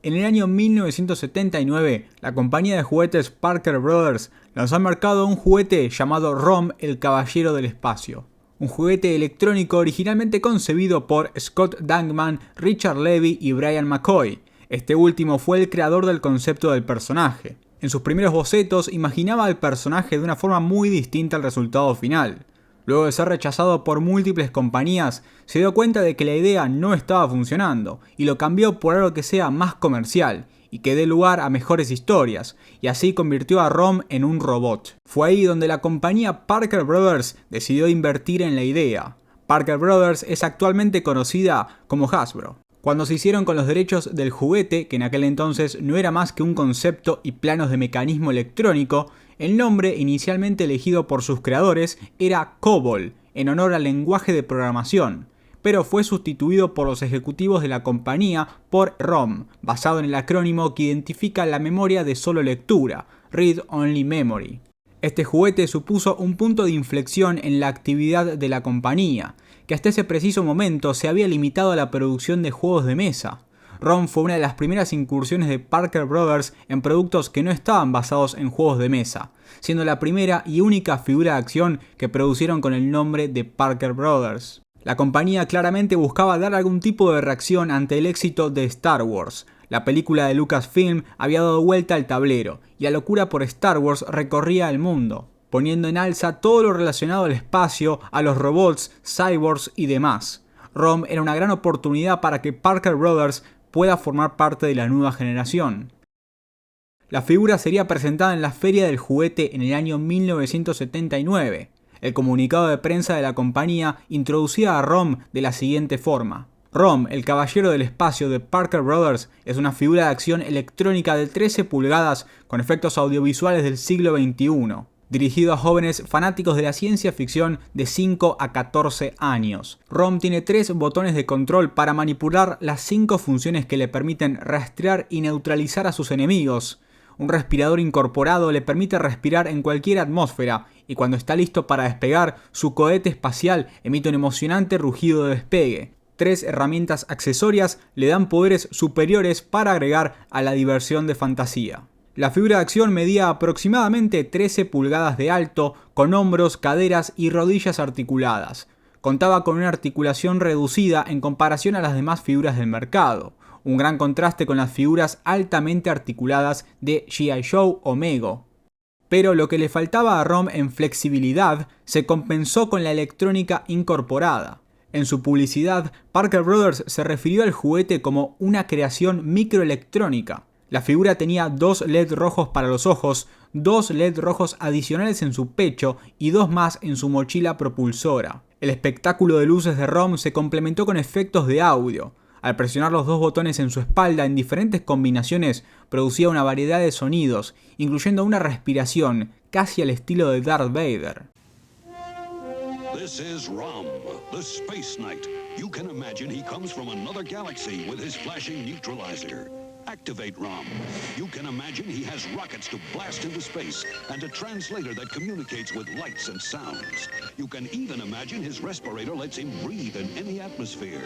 En el año 1979, la compañía de juguetes Parker Brothers lanzó al mercado un juguete llamado ROM, el Caballero del Espacio. Un juguete electrónico originalmente concebido por Scott Dankman, Richard Levy y Brian McCoy. Este último fue el creador del concepto del personaje. En sus primeros bocetos imaginaba al personaje de una forma muy distinta al resultado final. Luego de ser rechazado por múltiples compañías, se dio cuenta de que la idea no estaba funcionando y lo cambió por algo que sea más comercial y que dé lugar a mejores historias, y así convirtió a ROM en un robot. Fue ahí donde la compañía Parker Brothers decidió invertir en la idea. Parker Brothers es actualmente conocida como Hasbro. Cuando se hicieron con los derechos del juguete, que en aquel entonces no era más que un concepto y planos de mecanismo electrónico, el nombre inicialmente elegido por sus creadores era COBOL, en honor al lenguaje de programación, pero fue sustituido por los ejecutivos de la compañía por ROM, basado en el acrónimo que identifica la memoria de solo lectura, Read Only Memory. Este juguete supuso un punto de inflexión en la actividad de la compañía, que hasta ese preciso momento se había limitado a la producción de juegos de mesa. ROM fue una de las primeras incursiones de Parker Brothers en productos que no estaban basados en juegos de mesa, siendo la primera y única figura de acción que producieron con el nombre de Parker Brothers. La compañía claramente buscaba dar algún tipo de reacción ante el éxito de Star Wars. La película de Lucasfilm había dado vuelta al tablero, y la locura por Star Wars recorría el mundo, poniendo en alza todo lo relacionado al espacio, a los robots, cyborgs y demás. ROM era una gran oportunidad para que Parker Brothers pueda formar parte de la nueva generación. La figura sería presentada en la Feria del Juguete en el año 1979. El comunicado de prensa de la compañía introducía a ROM de la siguiente forma: ROM, el Caballero del Espacio de Parker Brothers, es una figura de acción electrónica de 13 pulgadas con efectos audiovisuales del siglo XXI. Dirigido a jóvenes fanáticos de la ciencia ficción de 5 a 14 años. ROM tiene 3 botones de control para manipular las 5 funciones que le permiten rastrear y neutralizar a sus enemigos. Un respirador incorporado le permite respirar en cualquier atmósfera, y cuando está listo para despegar, su cohete espacial emite un emocionante rugido de despegue. 3 herramientas accesorias le dan poderes superiores para agregar a la diversión de fantasía. La figura de acción medía aproximadamente 13 pulgadas de alto, con hombros, caderas y rodillas articuladas. Contaba con una articulación reducida en comparación a las demás figuras del mercado, un gran contraste con las figuras altamente articuladas de G.I. Joe o Mego. Pero lo que le faltaba a ROM en flexibilidad se compensó con la electrónica incorporada. En su publicidad, Parker Brothers se refirió al juguete como una creación microelectrónica. La figura tenía 2 LED rojos para los ojos, 2 LED rojos adicionales en su pecho y 2 más en su mochila propulsora. El espectáculo de luces de ROM se complementó con efectos de audio. Al presionar los 2 botones en su espalda en diferentes combinaciones, producía una variedad de sonidos, incluyendo una respiración, casi al estilo de Darth Vader. This is ROM, the Space Knight. You can imagine he comes from another galaxy with his flashing neutralizer. Activate ROM. You can imagine he has rockets to blast into space and a translator that communicates with lights and sounds. You can even imagine his respirator lets him breathe in any atmosphere.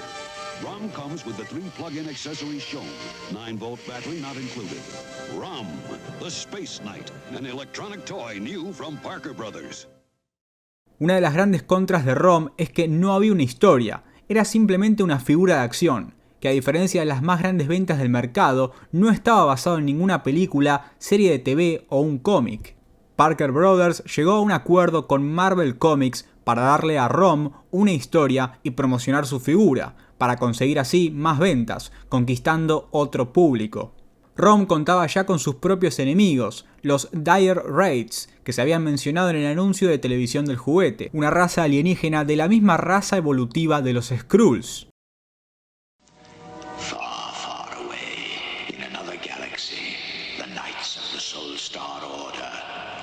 ROM comes with the 3 plug-in accessories shown. 9-volt battery not included. ROM, the Space Knight, an electronic toy new from Parker Brothers. Una de las grandes contras de ROM es que no había una historia, era simplemente una figura de acción, que a diferencia de las más grandes ventas del mercado, no estaba basado en ninguna película, serie de TV o un cómic. Parker Brothers llegó a un acuerdo con Marvel Comics para darle a ROM una historia y promocionar su figura, para conseguir así más ventas, conquistando otro público. ROM contaba ya con sus propios enemigos, los Dire Wraiths, que se habían mencionado en el anuncio de televisión del juguete, una raza alienígena de la misma raza evolutiva de los Skrulls.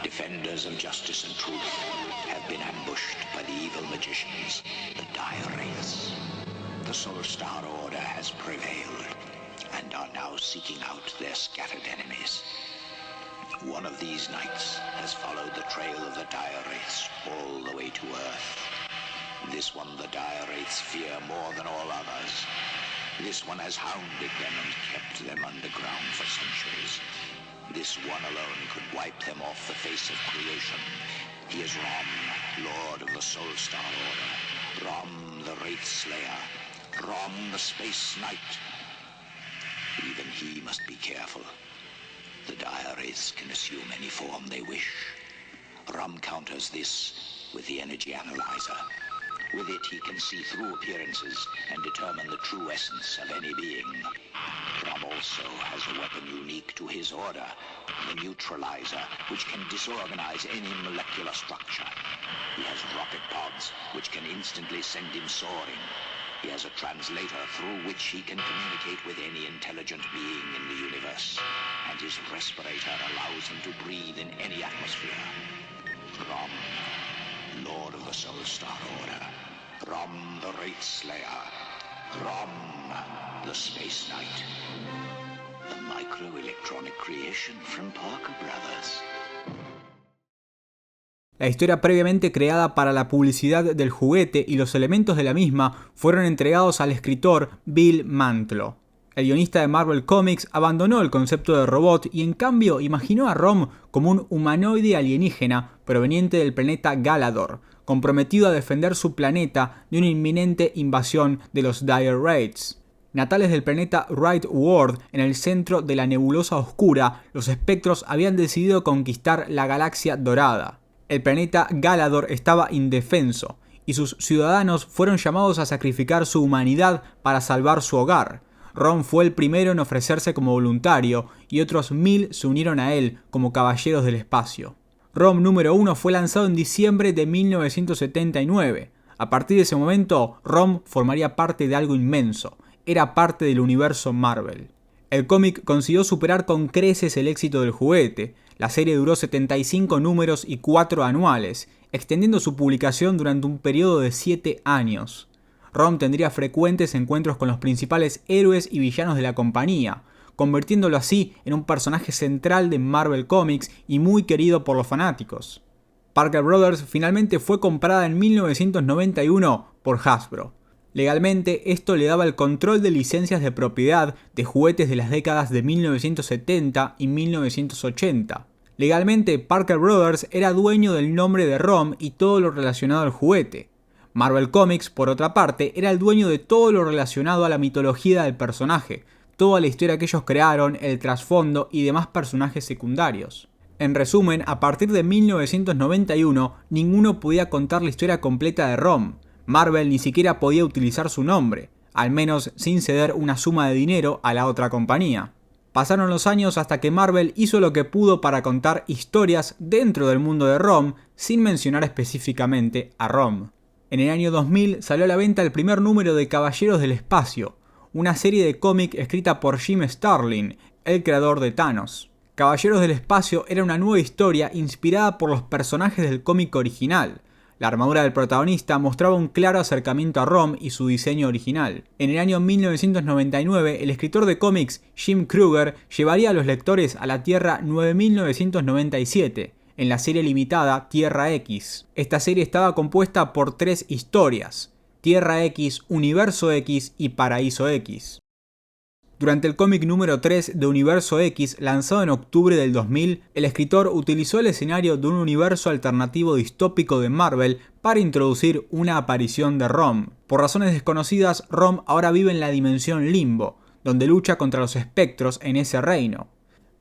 Defenders of justice and truth have been ambushed by the evil magicians, the Dire Wraiths. The Solar Star Order has prevailed and are now seeking out their scattered enemies. One of these knights has followed the trail of the Dire Wraiths all the way to Earth. This one the Dire Wraiths fear more than all others. This one has hounded them and kept them underground. wipe them off the face of creation. He is Rom, Lord of the Soul Star Order. Rom, the Wraith Slayer. Rom, the Space Knight. Even he must be careful. The dire Wraiths can assume any form they wish. Rom counters this with the Energy Analyzer. With it, he can see through appearances and determine the true essence of any being. Rom also has a weapon unique to his order, the Neutralizer, which can disorganize any molecular structure. He has rocket pods, which can instantly send him soaring. He has a translator through which he can communicate with any intelligent being in the universe. And his respirator allows him to breathe in any atmosphere. Rom, Lord of the Soul Star Order. Rom, the Wraith Slayer. Rom, the Space Knight. A microelectronic creation from Parker Brothers. La historia previamente creada para la publicidad del juguete y los elementos de la misma fueron entregados al escritor Bill Mantlo. El guionista de Marvel Comics abandonó el concepto de robot y en cambio imaginó a Rom como un humanoide alienígena proveniente del planeta Galador, comprometido a defender su planeta de una inminente invasión de los Dire Wraiths. Natales del planeta Wraith World, en el centro de la nebulosa oscura, los espectros habían decidido conquistar la galaxia dorada. El planeta Galador estaba indefenso, y sus ciudadanos fueron llamados a sacrificar su humanidad para salvar su hogar. Rom fue el primero en ofrecerse como voluntario, y otros 1000 se unieron a él como caballeros del espacio. Rom número 1 fue lanzado en diciembre de 1979. A partir de ese momento, Rom formaría parte de algo inmenso. Era parte del universo Marvel. El cómic consiguió superar con creces el éxito del juguete. La serie duró 75 números y 4 anuales, extendiendo su publicación durante un periodo de 7 años. Rom tendría frecuentes encuentros con los principales héroes y villanos de la compañía, convirtiéndolo así en un personaje central de Marvel Comics y muy querido por los fanáticos. Parker Brothers finalmente fue comprada en 1991 por Hasbro. Legalmente, esto le daba el control de licencias de propiedad de juguetes de las décadas de 1970 y 1980. Legalmente, Parker Brothers era dueño del nombre de Rom y todo lo relacionado al juguete. Marvel Comics, por otra parte, era el dueño de todo lo relacionado a la mitología del personaje, toda la historia que ellos crearon, el trasfondo y demás personajes secundarios. En resumen, a partir de 1991, ninguno podía contar la historia completa de Rom. Marvel ni siquiera podía utilizar su nombre, al menos sin ceder una suma de dinero a la otra compañía. Pasaron los años hasta que Marvel hizo lo que pudo para contar historias dentro del mundo de Rom, sin mencionar específicamente a Rom. En el año 2000 salió a la venta el primer número de Caballeros del Espacio, una serie de cómic escrita por Jim Starlin, el creador de Thanos. Caballeros del Espacio era una nueva historia inspirada por los personajes del cómic original. La armadura del protagonista mostraba un claro acercamiento a Rom y su diseño original. En el año 1999, el escritor de cómics Jim Krueger llevaría a los lectores a la Tierra 9997, en la serie limitada Tierra X. Esta serie estaba compuesta por 3 historias: Tierra X, Universo X y Paraíso X. Durante el cómic número 3 de Universo X, lanzado en octubre del 2000, el escritor utilizó el escenario de un universo alternativo distópico de Marvel para introducir una aparición de Rom. Por razones desconocidas, Rom ahora vive en la dimensión Limbo, donde lucha contra los espectros en ese reino.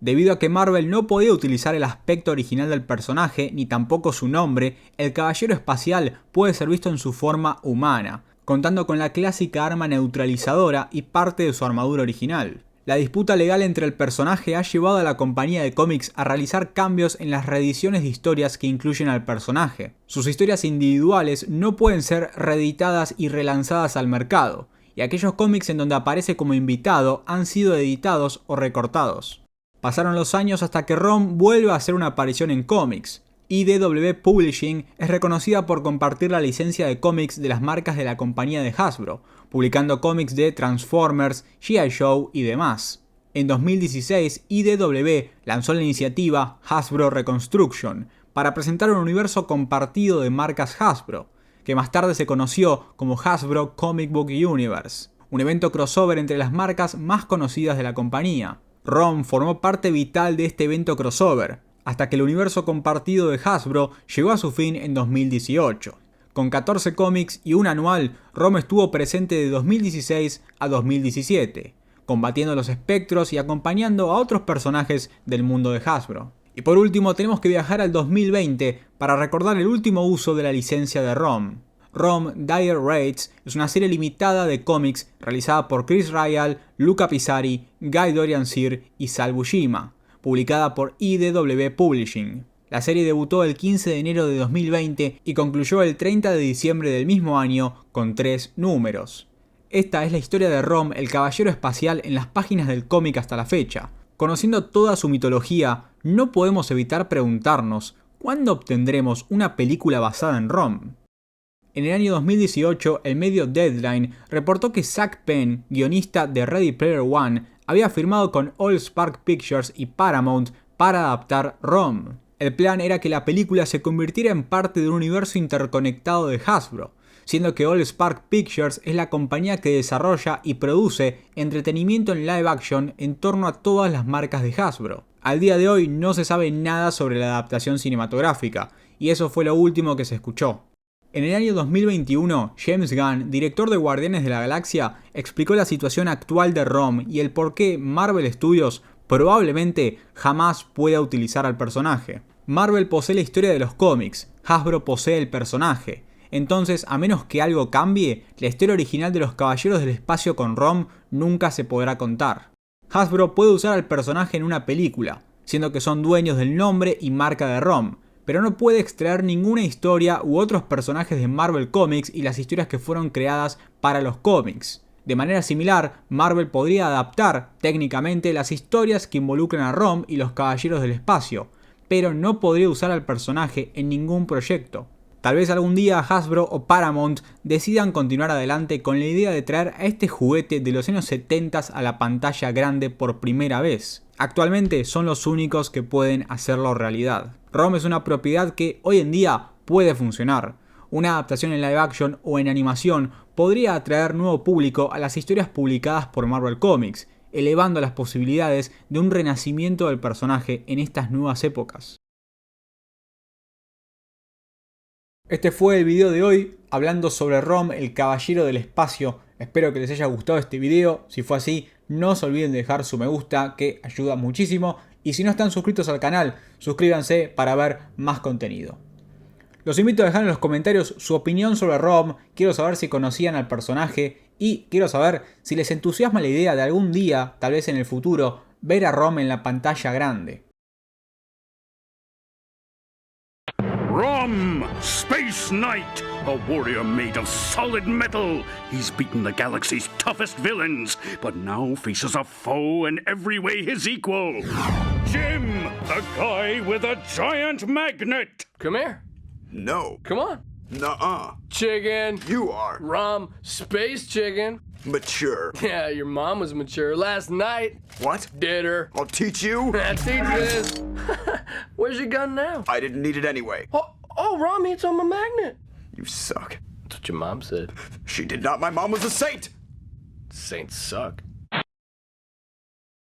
Debido a que Marvel no podía utilizar el aspecto original del personaje, ni tampoco su nombre, el Caballero Espacial puede ser visto en su forma humana, contando con la clásica arma neutralizadora y parte de su armadura original. La disputa legal entre el personaje ha llevado a la compañía de cómics a realizar cambios en las reediciones de historias que incluyen al personaje. Sus historias individuales no pueden ser reeditadas y relanzadas al mercado, y aquellos cómics en donde aparece como invitado han sido editados o recortados. Pasaron los años hasta que Rom vuelve a hacer una aparición en cómics. IDW Publishing es reconocida por compartir la licencia de cómics de las marcas de la compañía de Hasbro, publicando cómics de Transformers, G.I. Joe y demás. En 2016, IDW lanzó la iniciativa Hasbro Reconstruction para presentar un universo compartido de marcas Hasbro, que más tarde se conoció como Hasbro Comic Book Universe, un evento crossover entre las marcas más conocidas de la compañía. Rom formó parte vital de este evento crossover. hasta que el universo compartido de Hasbro llegó a su fin en 2018. Con 14 cómics y un anual, ROM estuvo presente de 2016 a 2017, combatiendo los espectros y acompañando a otros personajes del mundo de Hasbro. Y por último tenemos que viajar al 2020 para recordar el último uso de la licencia de ROM. ROM Dire Wraiths es una serie limitada de cómics realizada por Chris Ryall, Luca Pisari, Guy Dorian Sear y Sal Buscema, publicada por IDW Publishing. La serie debutó el 15 de enero de 2020 y concluyó el 30 de diciembre del mismo año con 3 números. Esta es la historia de ROM, el caballero espacial, en las páginas del cómic hasta la fecha. Conociendo toda su mitología, no podemos evitar preguntarnos ¿cuándo obtendremos una película basada en ROM? En el año 2018, el medio Deadline reportó que Zak Penn, guionista de Ready Player One, había firmado con AllSpark Pictures y Paramount para adaptar ROM. El plan era que la película se convirtiera en parte de un universo interconectado de Hasbro, siendo que AllSpark Pictures es la compañía que desarrolla y produce entretenimiento en live action en torno a todas las marcas de Hasbro. Al día de hoy no se sabe nada sobre la adaptación cinematográfica, y eso fue lo último que se escuchó. En el año 2021, James Gunn, director de Guardianes de la Galaxia, explicó la situación actual de ROM y el por qué Marvel Studios probablemente jamás pueda utilizar al personaje. Marvel posee la historia de los cómics, Hasbro posee el personaje. Entonces, a menos que algo cambie, la historia original de los Caballeros del Espacio con ROM nunca se podrá contar. Hasbro puede usar al personaje en una película, siendo que son dueños del nombre y marca de ROM, pero no puede extraer ninguna historia u otros personajes de Marvel Comics y las historias que fueron creadas para los cómics. De manera similar, Marvel podría adaptar técnicamente las historias que involucran a ROM y los Caballeros del Espacio, pero no podría usar al personaje en ningún proyecto. Tal vez algún día Hasbro o Paramount decidan continuar adelante con la idea de traer a este juguete de los años 70 a la pantalla grande por primera vez. Actualmente son los únicos que pueden hacerlo realidad. ROM es una propiedad que hoy en día puede funcionar. Una adaptación en live action o en animación podría atraer nuevo público a las historias publicadas por Marvel Comics, elevando las posibilidades de un renacimiento del personaje en estas nuevas épocas. Este fue el video de hoy, hablando sobre ROM, el Caballero del Espacio. Espero que les haya gustado este video. Si fue así, no se olviden de dejar su me gusta, que ayuda muchísimo. Y si no están suscritos al canal, suscríbanse para ver más contenido. Los invito a dejar en los comentarios su opinión sobre ROM. Quiero saber si conocían al personaje y quiero saber si les entusiasma la idea de algún día, tal vez en el futuro, ver a ROM en la pantalla grande. ROM, Space Knight, a warrior made of solid metal. He's beaten the galaxy's toughest villains, but now faces a foe in every way his equal. Jim, the guy with a giant magnet. Come here. No. Come on. Nuh-uh. Chicken. You are. ROM, space chicken. Mature. Yeah, your mom was mature last night. What? Did her. I'll teach you. Teach this. Where's your gun now? I didn't need it anyway. Oh, ROM, it's on my magnet. You suck. That's what your mom said. She did not. My mom was a saint. Saints suck.